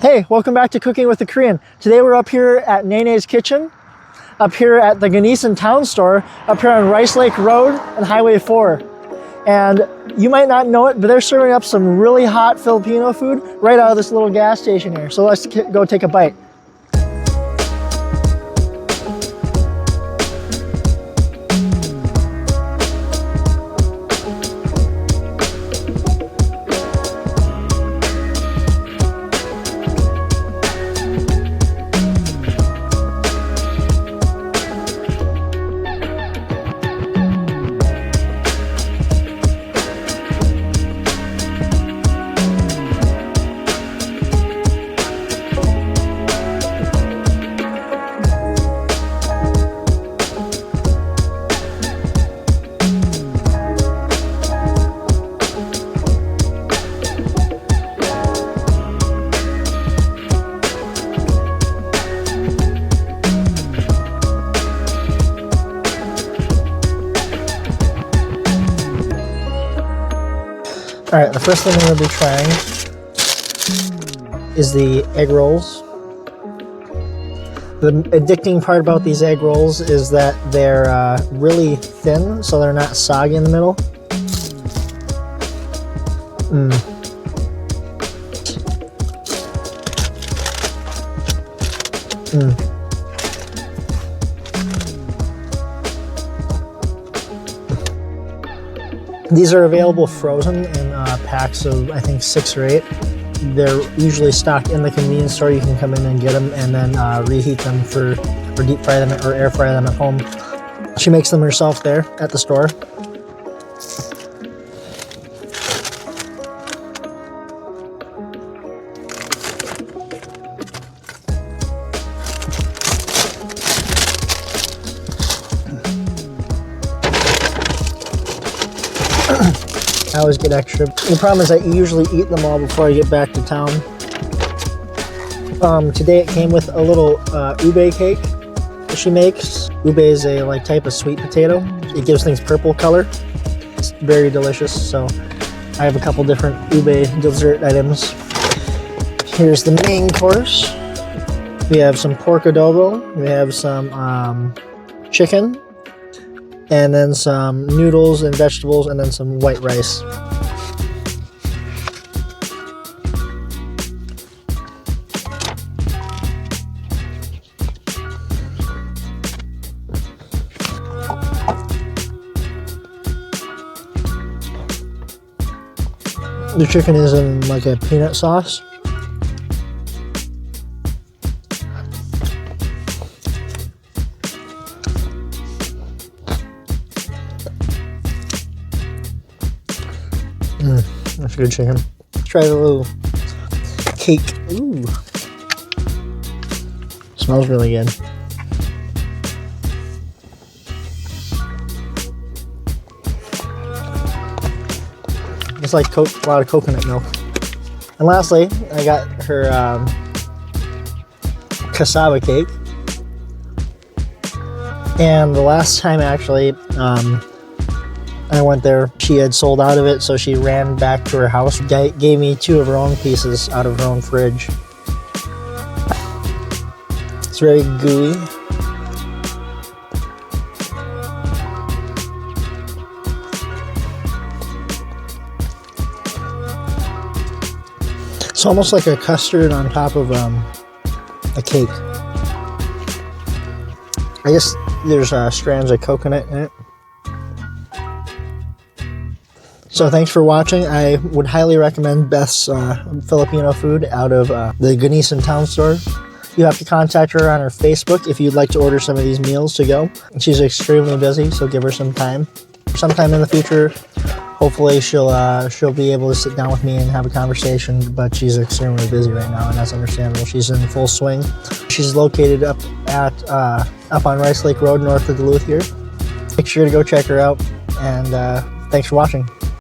Hey, welcome back to Cooking with the Korean. Today we're up here at Nanay's Kitchen, up here at the Gnesen Town Store, up here on Rice Lake Road and Highway 4. And you might not know it, but they're serving up some really hot Filipino food right out of this little gas station here. So let's go take a bite. All right, the first thing I'm going to be trying is the egg rolls. The addicting part about these egg rolls is that they're really thin, so they're not soggy in the middle. These are available frozen in packs of, I think, 6 or 8. They're usually stocked in the convenience store. You can come in and get them and then reheat them or deep fry them or air fry them at home. She makes them herself there at the store. I always get extra. The problem is that you usually eat them all before I get back to town. Today it came with a little ube cake that she makes. Ube is a type of sweet potato. It gives things purple color. It's very delicious. So I have a couple different ube dessert items. Here's the main course. We have some pork adobo. We have some chicken. And then some noodles and vegetables, and then some white rice. The chicken is in like a peanut sauce. That's good chicken. Let's try the little cake. Ooh. Smells really good. It's like a lot of coconut milk. And lastly, I got her cassava cake. And the last time actually, I went there, she had sold out of it, so she ran back to her house, gave me 2 of her own pieces out of her own fridge. It's very gooey. It's almost like a custard on top of a cake. I guess there's strands of coconut in it. So thanks for watching. I would highly recommend Beth's Filipino food out of the Gnesen Town Store. You have to contact her on her Facebook if you'd like to order some of these meals to go. She's extremely busy, so give her some time. Sometime in the future, hopefully she'll be able to sit down with me and have a conversation, but she's extremely busy right now, and that's understandable. She's in full swing. She's located up on Rice Lake Road north of Duluth here. Make sure to go check her out, and thanks for watching.